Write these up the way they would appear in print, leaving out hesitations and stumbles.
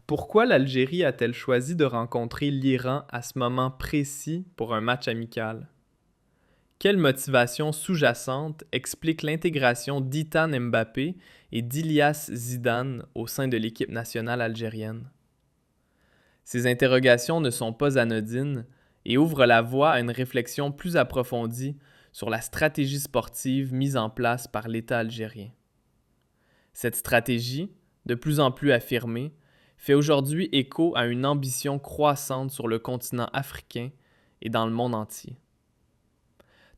Pourquoi l'Algérie a-t-elle choisi de rencontrer l'Iran à ce moment précis pour un match amical? Quelle motivation sous-jacente explique l'intégration d'Itan Mbappé et d'Ilias Zidane au sein de l'équipe nationale algérienne? Ces interrogations ne sont pas anodines et ouvrent la voie à une réflexion plus approfondie sur la stratégie sportive mise en place par l'État algérien. Cette stratégie, de plus en plus affirmée, fait aujourd'hui écho à une ambition croissante sur le continent africain et dans le monde entier.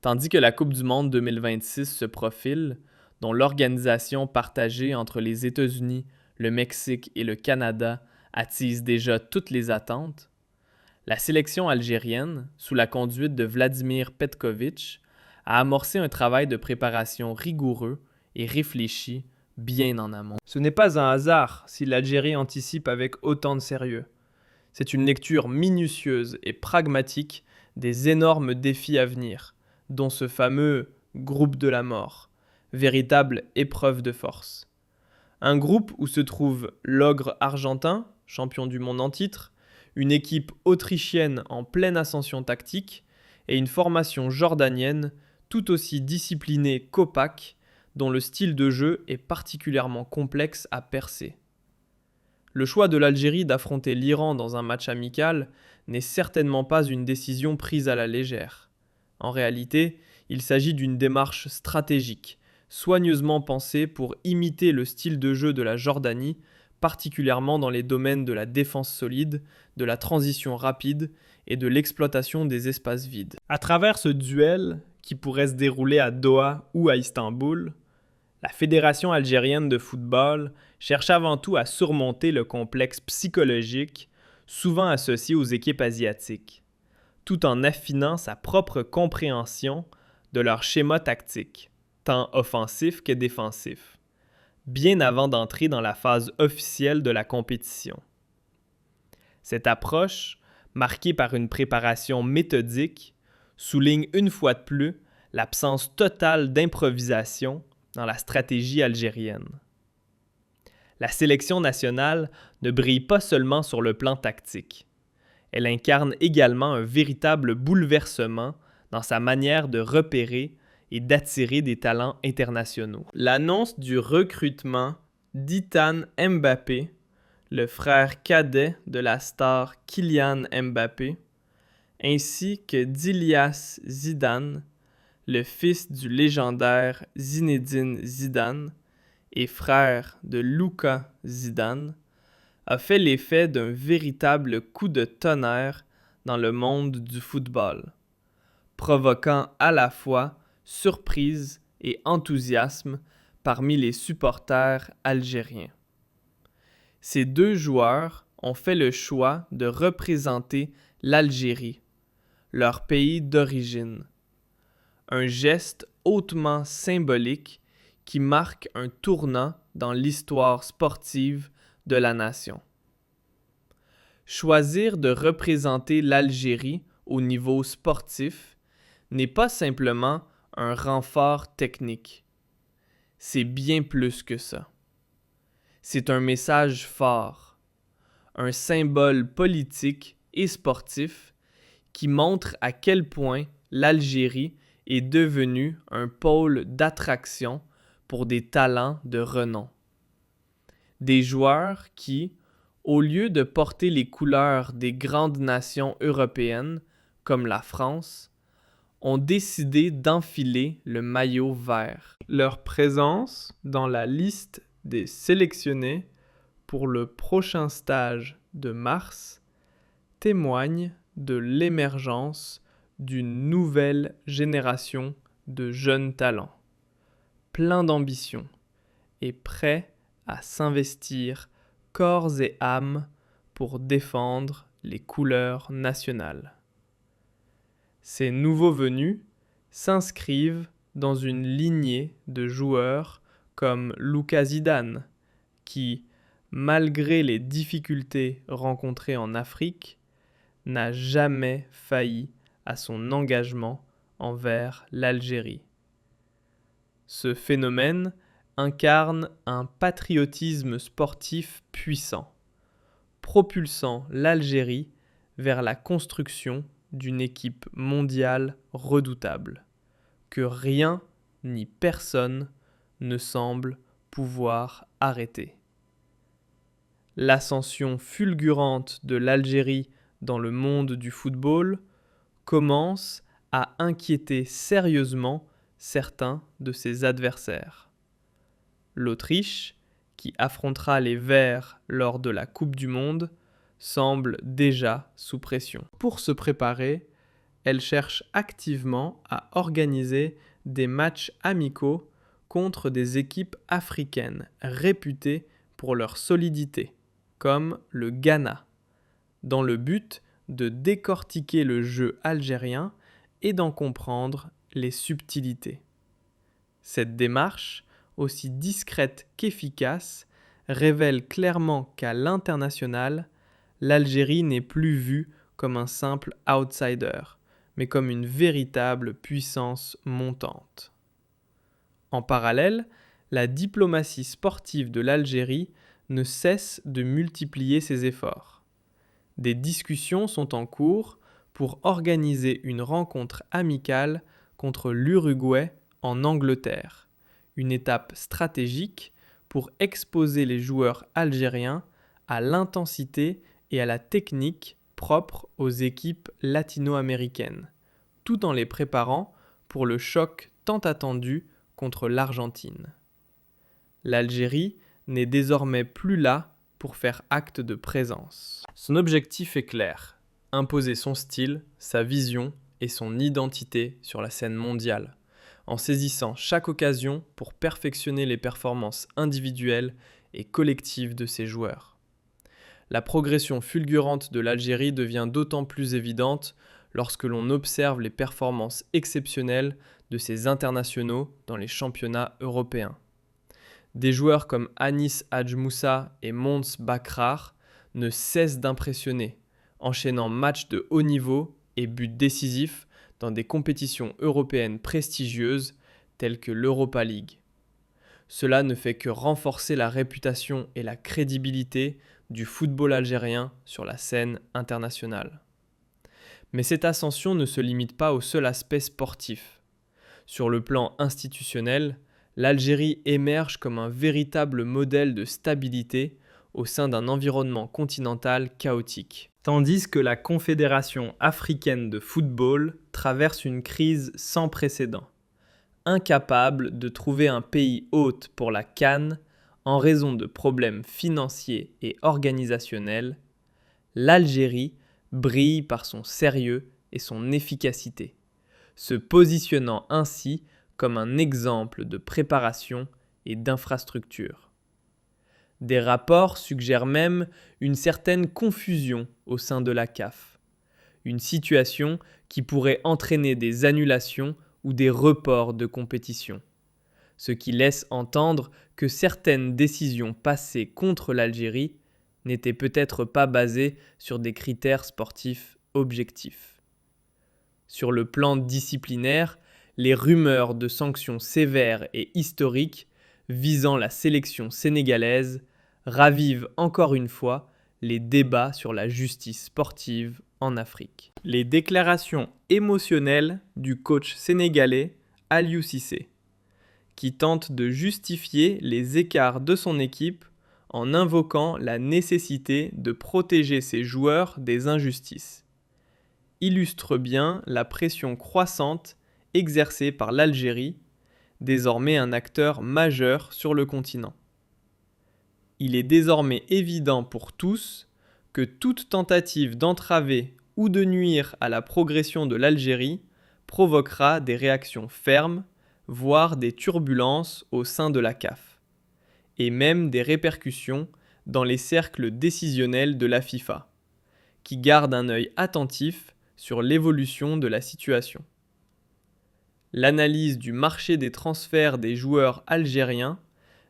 Tandis que la Coupe du monde 2026 se profile, dont l'organisation partagée entre les États-Unis, le Mexique et le Canada attise déjà toutes les attentes, la sélection algérienne, sous la conduite de Vladimir Petković, a amorcé un travail de préparation rigoureux et réfléchi bien en amont. Ce n'est pas un hasard si l'Algérie anticipe avec autant de sérieux. C'est une lecture minutieuse et pragmatique des énormes défis à venir, dont ce fameux groupe de la mort, véritable épreuve de force. Un groupe où se trouvent l'ogre argentin, champion du monde en titre, une équipe autrichienne en pleine ascension tactique et une formation jordanienne tout aussi disciplinée qu'opaque, dont le style de jeu est particulièrement complexe à percer. Le choix de l'Algérie d'affronter l'Iran dans un match amical n'est certainement pas une décision prise à la légère. En réalité, il s'agit d'une démarche stratégique, soigneusement pensée pour imiter le style de jeu de la Jordanie, particulièrement dans les domaines de la défense solide, de la transition rapide et de l'exploitation des espaces vides. À travers ce duel, qui pourrait se dérouler à Doha ou à Istanbul, la Fédération algérienne de football cherche avant tout à surmonter le complexe psychologique souvent associé aux équipes asiatiques, tout en affinant sa propre compréhension de leur schéma tactique, tant offensif que défensif, bien avant d'entrer dans la phase officielle de la compétition. Cette approche, marquée par une préparation méthodique, souligne une fois de plus l'absence totale d'improvisation dans la stratégie algérienne. La sélection nationale ne brille pas seulement sur le plan tactique. Elle incarne également un véritable bouleversement dans sa manière de repérer et d'attirer des talents internationaux. L'annonce du recrutement d'Itan Mbappé, le frère cadet de la star Kylian Mbappé, ainsi que d'Ilias Zidane, le fils du légendaire Zinedine Zidane et frère de Louka Zidane, a fait l'effet d'un véritable coup de tonnerre dans le monde du football, provoquant à la fois surprise et enthousiasme parmi les supporters algériens. Ces deux joueurs ont fait le choix de représenter l'Algérie, leur pays d'origine. Un geste hautement symbolique qui marque un tournant dans l'histoire sportive de la nation. Choisir de représenter l'Algérie au niveau sportif n'est pas simplement un renfort technique. C'est bien plus que ça. C'est un message fort, un symbole politique et sportif qui montre à quel point l'Algérie est devenue un pôle d'attraction pour des talents de renom. Des joueurs qui, au lieu de porter les couleurs des grandes nations européennes, comme la France, ont décidé d'enfiler le maillot vert. Leur présence dans la liste des sélectionnés pour le prochain stage de mars témoigne de l'émergence d'une nouvelle génération de jeunes talents, pleins d'ambition et prêts à s'investir corps et âme pour défendre les couleurs nationales. Ces nouveaux venus s'inscrivent dans une lignée de joueurs comme Louka Zidane, qui, malgré les difficultés rencontrées en Afrique, n'a jamais failli à son engagement envers l'Algérie. Ce phénomène incarne un patriotisme sportif puissant, propulsant l'Algérie vers la construction d'une équipe mondiale redoutable, que rien ni personne ne semble pouvoir arrêter. L'ascension fulgurante de l'Algérie dans le monde du football commence à inquiéter sérieusement certains de ses adversaires. L'Autriche, qui affrontera les Verts lors de la Coupe du Monde, semble déjà sous pression. Pour se préparer, elle cherche activement à organiser des matchs amicaux contre des équipes africaines réputées pour leur solidité, comme le Ghana, dans le but de décortiquer le jeu algérien et d'en comprendre les subtilités. Cette démarche, aussi discrète qu'efficace, révèle clairement qu'à l'international, l'Algérie n'est plus vue comme un simple outsider, mais comme une véritable puissance montante. En parallèle, la diplomatie sportive de l'Algérie ne cesse de multiplier ses efforts. Des discussions sont en cours pour organiser une rencontre amicale contre l'Uruguay en Angleterre, une étape stratégique pour exposer les joueurs algériens à l'intensité et à la technique propres aux équipes latino-américaines, tout en les préparant pour le choc tant attendu contre l'Argentine. L'Algérie n'est désormais plus là pour faire acte de présence. Son objectif est clair, imposer son style, sa vision et son identité sur la scène mondiale, en saisissant chaque occasion pour perfectionner les performances individuelles et collectives de ses joueurs. La progression fulgurante de l'Algérie devient d'autant plus évidente lorsque l'on observe les performances exceptionnelles de ses internationaux dans les championnats européens. Des joueurs comme Anis Hadj Moussa et Mons Bakrar ne cessent d'impressionner, enchaînant matchs de haut niveau et buts décisifs dans des compétitions européennes prestigieuses telles que l'Europa League. Cela ne fait que renforcer la réputation et la crédibilité du football algérien sur la scène internationale. Mais cette ascension ne se limite pas au seul aspect sportif. Sur le plan institutionnel, l'Algérie émerge comme un véritable modèle de stabilité au sein d'un environnement continental chaotique. Tandis que la Confédération africaine de football traverse une crise sans précédent. Incapable de trouver un pays hôte pour la CAN en raison de problèmes financiers et organisationnels, l'Algérie brille par son sérieux et son efficacité, se positionnant ainsi comme un exemple de préparation et d'infrastructure. Des rapports suggèrent même une certaine confusion au sein de la CAF, une situation qui pourrait entraîner des annulations ou des reports de compétition, ce qui laisse entendre que certaines décisions passées contre l'Algérie n'étaient peut-être pas basées sur des critères sportifs objectifs. Sur le plan disciplinaire, les rumeurs de sanctions sévères et historiques visant la sélection sénégalaise ravivent encore une fois les débats sur la justice sportive en Afrique. Les déclarations émotionnelles du coach sénégalais Aliou Cissé, qui tente de justifier les écarts de son équipe en invoquant la nécessité de protéger ses joueurs des injustices, illustrent bien la pression croissante exercée par l'Algérie, désormais un acteur majeur sur le continent. Il est désormais évident pour tous que toute tentative d'entraver ou de nuire à la progression de l'Algérie provoquera des réactions fermes, voire des turbulences au sein de la CAF, et même des répercussions dans les cercles décisionnels de la FIFA, qui gardent un œil attentif sur l'évolution de la situation. L'analyse du marché des transferts des joueurs algériens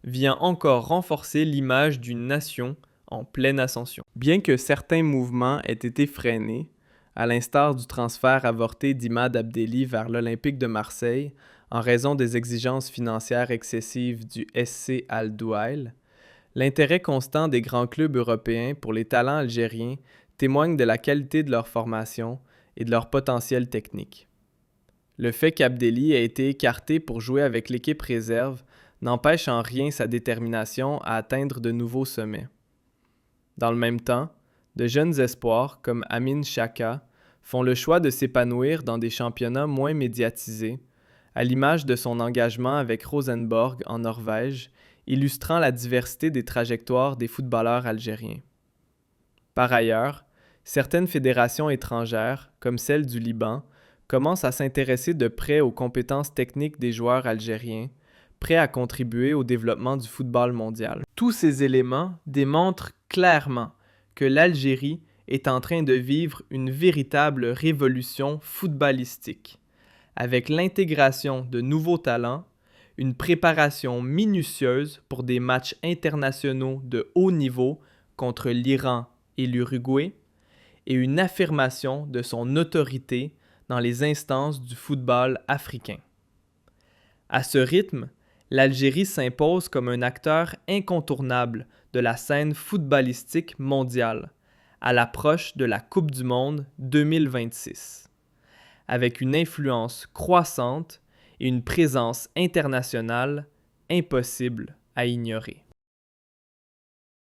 vient encore renforcer l'image d'une nation en pleine ascension. Bien que certains mouvements aient été freinés, à l'instar du transfert avorté d'Imad Abdelli vers l'Olympique de Marseille en raison des exigences financières excessives du SC Al Douail, L'intérêt constant des grands clubs européens pour les talents algériens témoigne de la qualité de leur formation et de leur potentiel technique. Le fait qu'Abdelli ait été écarté pour jouer avec l'équipe réserve n'empêche en rien sa détermination à atteindre de nouveaux sommets. Dans le même temps, de jeunes espoirs comme Amin Chaka font le choix de s'épanouir dans des championnats moins médiatisés, à l'image de son engagement avec Rosenborg en Norvège, illustrant la diversité des trajectoires des footballeurs algériens. Par ailleurs, certaines fédérations étrangères, comme celle du Liban, commencent à s'intéresser de près aux compétences techniques des joueurs algériens, prêts à contribuer au développement du football mondial. Tous ces éléments démontrent clairement que l'Algérie est en train de vivre une véritable révolution footballistique, avec l'intégration de nouveaux talents, une préparation minutieuse pour des matchs internationaux de haut niveau contre l'Iran et l'Uruguay, et une affirmation de son autorité dans les instances du football africain. À ce rythme, l'Algérie s'impose comme un acteur incontournable de la scène footballistique mondiale, à l'approche de la Coupe du Monde 2026, avec une influence croissante et une présence internationale impossible à ignorer.